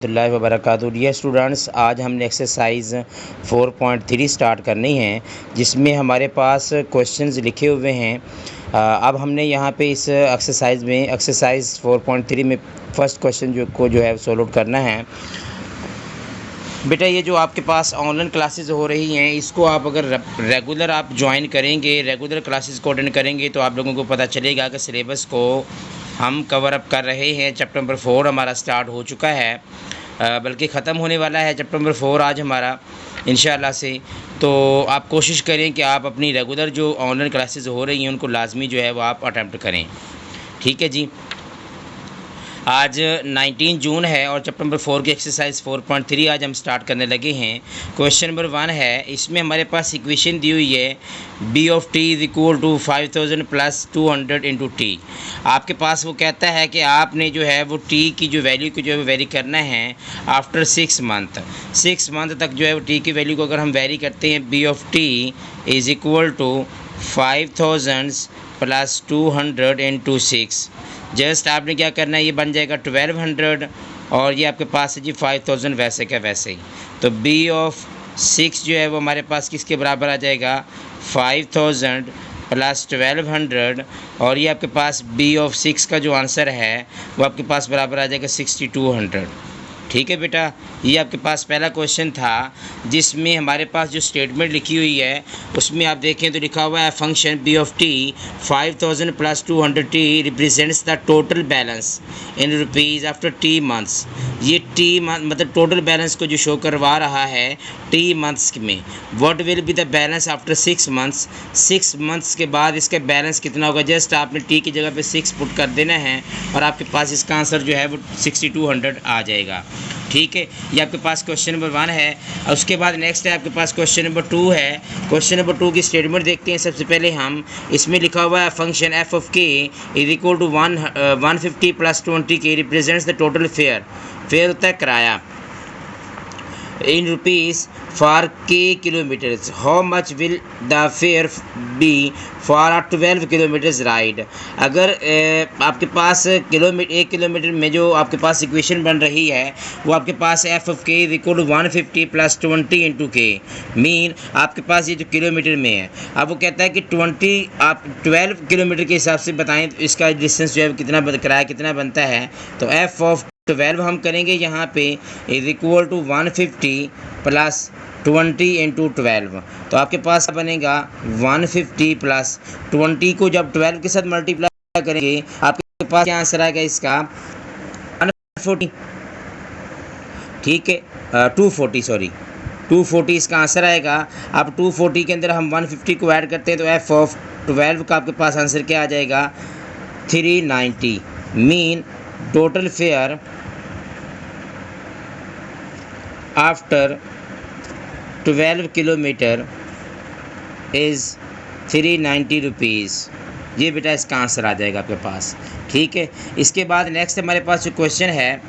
वबरकातुहू। Dear students, आज हमने exercise 4.3 start करनी है, जिसमें हमारे पास क्वेश्चंस लिखे हुए हैं। अब हमने यहाँ पे इस एक्सरसाइज में एक्सरसाइज 4.3 में फर्स्ट क्वेश्चन जो है सॉल्व आउट करना है। बेटा, ये जो आपके पास ऑनलाइन क्लासेस हो रही हैं, इसको आप अगर रेगुलर आप ज्वाइन करेंगे, रेगुलर क्लासेस को अटेंड करेंगे, तो आप लोगों को पता चलेगा कि सिलेबस को हम कवर अप कर रहे हैं। चैप्टर नंबर 4 हमारा स्टार्ट हो चुका है, बल्कि ख़त्म होने वाला है चैप्टर नंबर 4 आज हमारा इंशाअल्लाह से। तो आप कोशिश करें कि आप अपनी रेगुलर जो ऑनलाइन क्लासेस हो रही हैं उनको लाजमी जो है वो आप अटैम्प्ट करें। ठीक है जी। आज 19 जून है और चैप्टर नंबर 4 की एक्सरसाइज 4.3 आज हम स्टार्ट करने लगे हैं। क्वेश्चन नंबर 1 है, इसमें हमारे पास इक्वेशन दी हुई है b of t is equal to 5000 plus 200 into T. आपके पास वो कहता है कि आपने जो है वो t की जो वैल्यू को जो है वेरी करना है आफ्टर 6 मंथ तक जो है वो t की वैल्यू को अगर हम वेरी करते हैं b of t is equal to 5000 plus 200 into 6। Just आपने क्या करना है, ये बन जाएगा 1200 और ये आपके पास है जी 5000 वैसे का वैसे ही। तो b ऑफ 6 जो है वो हमारे पास किसके बराबर आ जाएगा, 5000 प्लस 1200 और ये आपके पास b ऑफ 6 का जो आंसर है वो आपके पास बराबर आ जाएगा 6200। ठीक है बेटा, ये आपके पास पहला क्वेश्चन था, जिसमें हमारे पास जो स्टेटमेंट लिखी हुई है उसमें आप देखें तो लिखा हुआ है function b of t 5000 plus 200 t represents the total balance in rupees after t months. ये t मतलब टोटल बैलेंस को जो शो करवा रहा है t मंथ्स में। What will be the balance after 6 months. 6 months के बाद इसका बैलेंस कितना होगा। जस्ट आपने t की जगह पे 6 पुट कर देना है और आपके पास इसका आंसर जो है वो 6200 आ जाएगा। ठीक है, ये आपके पास क्वेश्चन नंबर 1 है। और उसके बाद नेक्स्ट है आपके पास क्वेश्चन नंबर 2 है। क्वेश्चन नंबर 2 की स्टेटमेंट देखते हैं। सबसे पहले हम इसमें लिखा हुआ है function f of k is equal to 150 plus 20 k represents the total fare होता है किराया in rupees for K kilometres. How much will the fare be for 12 kilometres ride. अगर आपके पास एक किलोमीटर में जो आपके पास इक्वेशन बन रही है वो आपके पास F of K is equal to 150 plus 20 into K mean आपके पास ये जो किलोमीटर में है। अब वो कहता है कि 12 किलोमीटर के हिसाब से बताएं तो इसका डिस्टेंस जो है कितना किराया कितना बनता है। तो एफ ऑफ 12 हम करेंगे यहाँ पे is equal to 150 plus 20 into 12। तो आपके पास बनेगा 150 प्लस 20 को जब 12 के साथ मल्टीप्लाई करेंगे आपके पास क्या आंसर आएगा इसका 140। ठीक है, 240 इसका आंसर आएगा। अब 240 के अंदर हम 150 को ऐड करते हैं तो एफ ऑफ 12 का आपके पास आंसर क्या आ जाएगा 390। Mean total fair after 12 kilometre is 390 rupees. ये बेटा इसका आंसर आ जाएगा आपके पास। ठीक है, इसके बाद नेक्स्ट हमारे पास जो क्वेश्चन है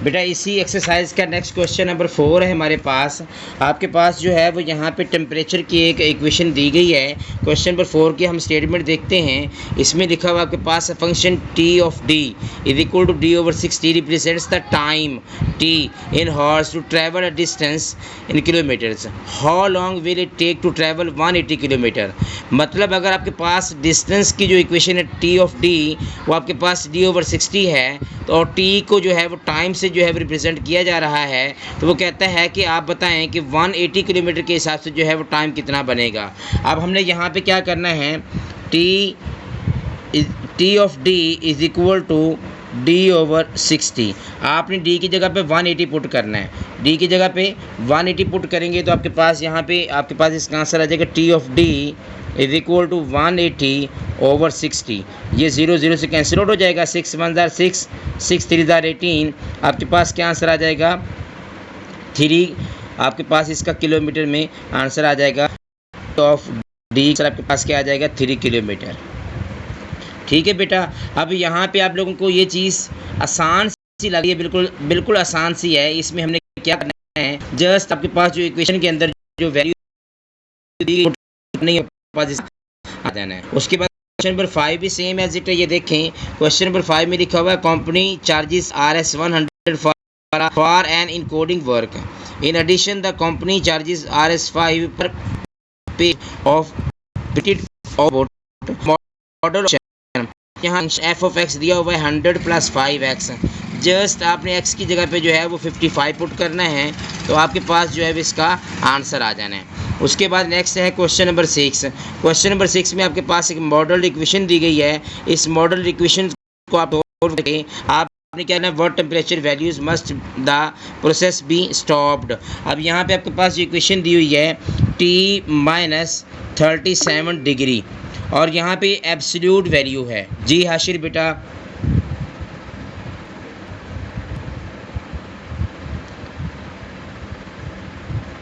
बेटा, इसी एक्सरसाइज का नेक्स्ट क्वेश्चन नंबर 4 है हमारे पास। आपके पास जो है वो यहाँ पे टेम्परेचर की एक इक्वेशन दी गई है। क्वेश्चन नंबर 4 की हम स्टेटमेंट देखते हैं। इसमें लिखा हुआ आपके पास function t of d is equal to d over 60 represents the time t in hours to travel a distance in kilometres. How long will it take to travel 180 kilometre. मतलब अगर आपके पास डिस्टेंस की जो इक्वेशन है t of d वो आपके पास d over 60 है तो और t को जो है वो टाइम से जो है रिप्रेजेंट किया जा रहा है। तो वो कहता है कि आप बताएं कि 180 किलोमीटर के हिसाब से जो है वो टाइम कितना बनेगा। अब हमने यहाँ पे क्या करना है, t of d is equal to d over 60। आपने d की जगह पे 180 पुट करना है। d की जगह पे 180 पुट करेंगे तो आपके पास यहाँ पे आपके पास इसका आंसर आ जाएगा t of d is equal to 180 over 60। ये 0 से कैंसिल आउट हो जाएगा। 6 1 जार 6, 6 3 जार 18। आपके पास क्या आंसर आ जाएगा 3। आपके पास इसका किलोमीटर में आंसर आ जाएगा ऑफ डी आपके पास क्या आ जाएगा 3 किलोमीटर। ठीक है बेटा, अब यहाँ पे आप लोगों को ये चीज़ आसान सी लगी है, बिल्कुल बिल्कुल आसान सी है। इसमें हमने क्या करना है, जस्ट आपके पास जो इक्वेशन के अंदर जो वैल्यू नहीं आ जाना है। उसके बाद क्वेश्चन नंबर 5 भी सेम एज इट है। ये देखें, क्वेश्चन नंबर 5 में लिखा हुआ है company charges RS100 for an encoding work. In addition the company charges RS5 per page of model. यहाँ एफ ऑफ एक्स दिया हुआ है 100 + 5x। जस्ट आपने x की जगह पे जो है वो 55 पुट करना है, तो आपके पास जो है इसका आंसर आ जाना है। उसके बाद नेक्स्ट है क्वेश्चन नंबर 6। क्वेश्चन नंबर 6 में आपके पास एक मॉडल इक्वेशन दी गई है। इस मॉडल इक्वेशन को आप आपने क्या है, what temperature values must the process be stopped. अब यहाँ पे आपके पास इक्वेशन दी हुई है T-37 डिग्री, और यहाँ पे एब्सोल्यूट वैल्यू है। जी हाशिर बेटा,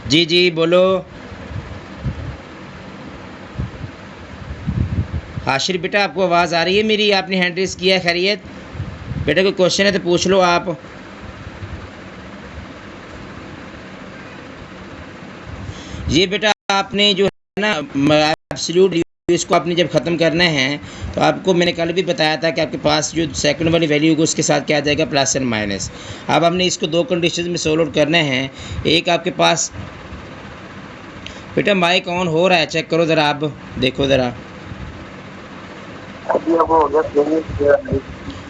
जी जी बोलो। हाशिर बेटा, आपको आवाज़ आ रही है मेरी? आपने हैंड रेस किया है, खैरियत? बेटा कोई क्वेश्चन है तो पूछ लो आप। ये बेटा आपने जो है ना एब्सोल्यूट इसको आपने जब ख़त्म करना है, तो आपको मैंने कल भी बताया था कि आपके पास जो सेकंड वाली वैल्यू होगी उसके साथ क्या आ जाएगा, प्लस एंड माइनस। अब हमने इसको दो कंडीशन में सोल्व आउट करना है। एक आपके पास बेटा माइक ऑन हो रहा है, चेक करो ज़रा, आप देखो ज़रा।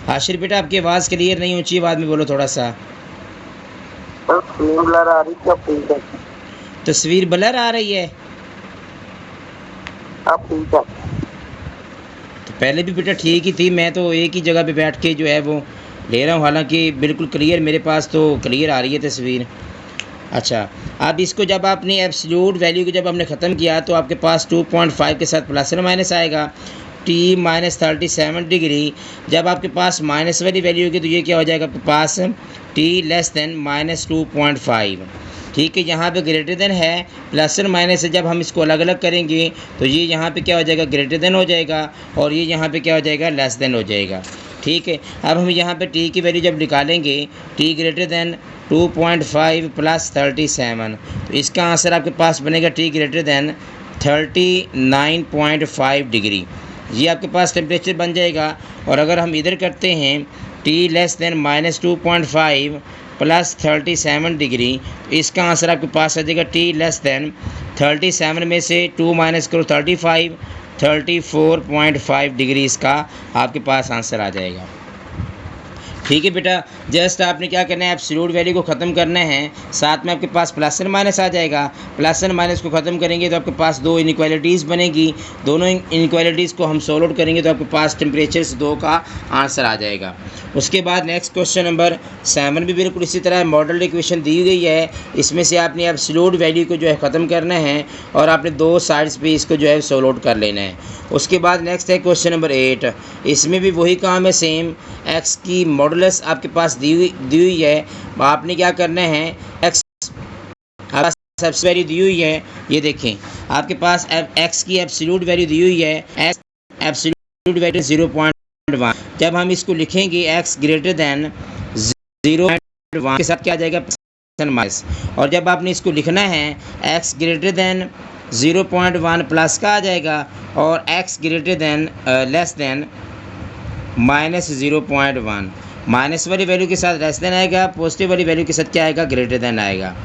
हाशिर बेटा आपकी आवाज़ क्लियर नहीं, ऊंची आवाज़ में बोलो थोड़ा सा। तस्वीर ब्लर आ रही है। तो पहले भी बेटा ठीक ही थी, मैं तो एक ही जगह पे बैठ के जो है वो ले रहा हूँ, हालांकि बिल्कुल क्लियर मेरे पास तो क्लियर आ रही है तस्वीर। अच्छा, अब इसको जब आपने एब्सोल्यूट वैल्यू को जब हमने ख़त्म किया, तो आपके पास 2.5 के साथ प्लस और माइनस आएगा। T-37 डिग्री जब आपके पास माइनस वाली वैल्यू होगी, तो ये क्या हो जाएगा आपके पास T <(-2.5। ठीक है, यहाँ पे ग्रेटर देन है, प्लस और माइनस से जब हम इसको अलग अलग करेंगे तो ये यहाँ पे क्या हो जाएगा, ग्रेटर देन हो जाएगा, और ये यहाँ पे क्या हो जाएगा, लेस देन हो जाएगा। ठीक है, अब हम यहाँ पे टी की वैल्यू जब निकालेंगे, टी ग्रेटर देन 2.5 + 37, तो इसका आंसर आपके पास बनेगा टी ग्रेटर देन 39.5 डिग्री। ये आपके पास टेम्परेचर बन जाएगा। और अगर हम इधर करते हैं T <(-2.5 + 37 डिग्री, तो इसका आंसर आपके पास आ जाएगा T (-) 37 में से 2 माइनस करो 35, 34.5 डिग्री इसका आपके पास आंसर आ जाएगा। ठीक है बेटा, जस्ट आपने क्या करना है, एब्सोल्यूट वैल्यू को ख़त्म करना है, साथ में आपके पास प्लस और माइनस आ जाएगा। प्लस और माइनस को ख़त्म करेंगे तो आपके पास दो इनइक्वालिटीज़ बनेगी, दोनों इनइक्वालिटीज़ को हम सोल्व आउट करेंगे तो आपके पास टेम्परेचर से 2 का आंसर आ जाएगा। उसके बाद नेक्स्ट क्वेश्चन नंबर 7 भी बिल्कुल इसी तरह मॉडल इक्वेशन दी गई है। इसमें से आपने एब्सोल्यूट वैल्यू को जो है ख़त्म करना है, और आपने दो साइड्स पे इसको जो है सोल्व आउट कर लेना है। उसके बाद नेक्स्ट है क्वेश्चन नंबर 8। इसमें भी वही काम है, सेम एक्स की मॉडुलस आपके पास दी हुई है। आपने क्या करना है, एक्स सबसे वैल्यू दी हुई है, ये देखें आपके पास एक्स की एब्सोल्यूट वैल्यू दी हुई है, एक्स एब्सोल्यूट वैल्यू 0.1। जब हम इसको लिखेंगे एक्स ग्रेटर देन 0.1 के साथ क्या आ जाएगा, माइनस। और जब आपने इसको लिखना है एक्स ग्रेटर देन 0.1 प्लस का आ जाएगा, और x greater than less than -0.1। Minus वाली वैल्यू के साथ लेस देन आएगा, पॉजिटिव वाली वैल्यू के साथ क्या आएगा, ग्रेटर देन आएगा।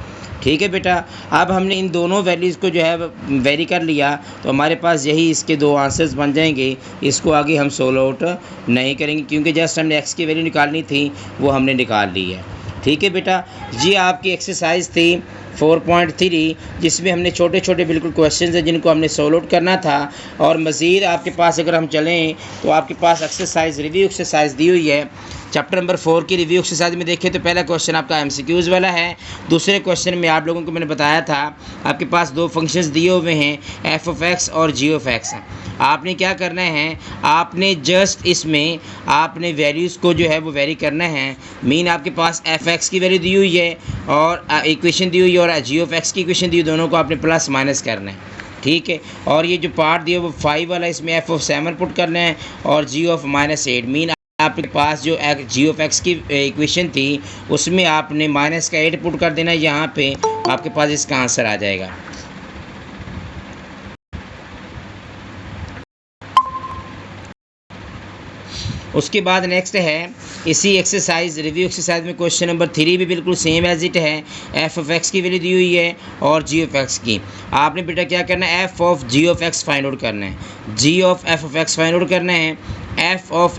ठीक है बेटा, अब हमने इन दोनों वैल्यूज़ को जो है वेरी कर लिया, तो हमारे पास यही इसके दो आंसर्स बन जाएंगे। इसको आगे हम सोल्व आउट नहीं करेंगे, क्योंकि जस्ट हमने एक्स की वैल्यू निकालनी थी, वो हमने निकाल ली है। ठीक है बेटा, ये आपकी एक्सरसाइज थी 4.3, जिसमें हमने छोटे छोटे बिल्कुल क्वेश्चंस हैं जिनको हमने सोल्व आउट करना था। और मज़ीद आपके पास अगर हम चलें तो आपके पास एक्सरसाइज रिव्यू एक्सरसाइज दी हुई है। चैप्टर नंबर 4 की रिव्यू एक्सरसाइज में देखें तो पहला क्वेश्चन आपका एमसीक्यूज़ वाला है। दूसरे क्वेश्चन में आप लोगों को मैंने बताया था आपके पास दो फंक्शंस दिए हुए हैं, एफ ऑफ एक्स और जी ऑफ एक्स। आपने क्या करना है, आपने जस्ट इसमें आपने वैल्यूज़ को जो है वो वेरी करना है। मीन आपके पास एफ एक्स की वैल्यू दी हुई है और इक्वेशन दी हुई है, और जी ऑफ एक्स की इक्वेशन दी हुई, दोनों को आपने प्लस माइनस करना है। ठीक है, और ये जो पार्ट दिया वो 5 वाला, इसमें एफ ऑफ 7 पुट करना है और जी ऑफ -8। मीन आपके पास जो जी ऑफ एक्स की इक्वेशन थी उसमें आपने माइनस का 8 पुट कर देना, यहाँ पे आपके पास इसका आंसर आ जाएगा। उसके बाद नेक्स्ट है इसी एक्सरसाइज रिव्यू एक्सरसाइज में क्वेश्चन नंबर 3 भी बिल्कुल सेम एज इट है। एफ ऑफ एक्स की वैल्यू दी हुई है और जी ऑफ एक्स की। आपने बेटा क्या करना है, f of g of x find out करना है, g of f of x find out करना है, f of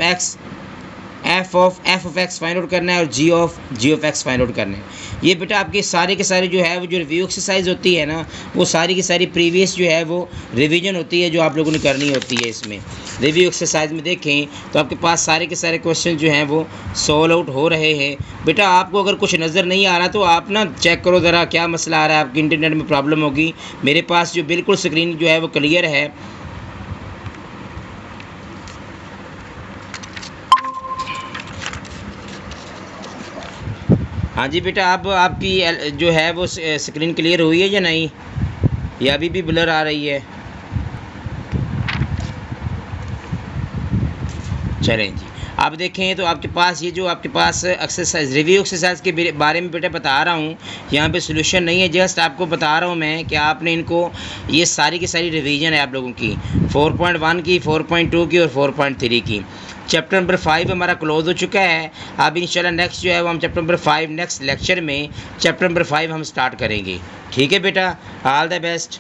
f of x find out करना है और g of x find out करना है। ये बेटा आपके सारे के सारे जो है वो जो रिव्यू एक्सरसाइज होती है ना, वो सारी की सारी प्रीवियस जो है वो रिवीजन होती है जो आप लोगों ने करनी होती है। इसमें रिव्यू एक्सरसाइज में देखें तो आपके पास सारे के सारे क्वेश्चन जो हैं वो सॉल्व आउट हो रहे हैं। बेटा आपको अगर कुछ नज़र नहीं आ रहा तो आप ना चेक करो ज़रा क्या मसला आ रहा है, आपकी इंटरनेट में प्रॉब्लम होगी। मेरे पास जो बिल्कुल स्क्रीन जो है वो क्लियर है। हाँ जी बेटा, अब आपकी जो है वो स्क्रीन क्लियर हुई है या नहीं, या अभी भी ब्लर आ रही है? चलें जी, आप देखें तो आपके पास ये जो आपके पास एक्सरसाइज रिव्यू एक्सरसाइज के बारे में बेटा बता रहा हूँ, यहाँ पे सोल्यूशन नहीं है, जस्ट आपको बता रहा हूँ मैं कि आपने इनको, ये सारी की सारी रिवीजन है आप लोगों की 4.1 की, 4.2 की और 4.3 की। चैप्टर नंबर 5 हमारा क्लोज हो चुका है। अब इंशाल्लाह नेक्स्ट जो है वो हम चैप्टर नंबर 5 नेक्स्ट लेक्चर में चैप्टर नंबर 5 हम स्टार्ट करेंगे। ठीक है बेटा, ऑल द बेस्ट।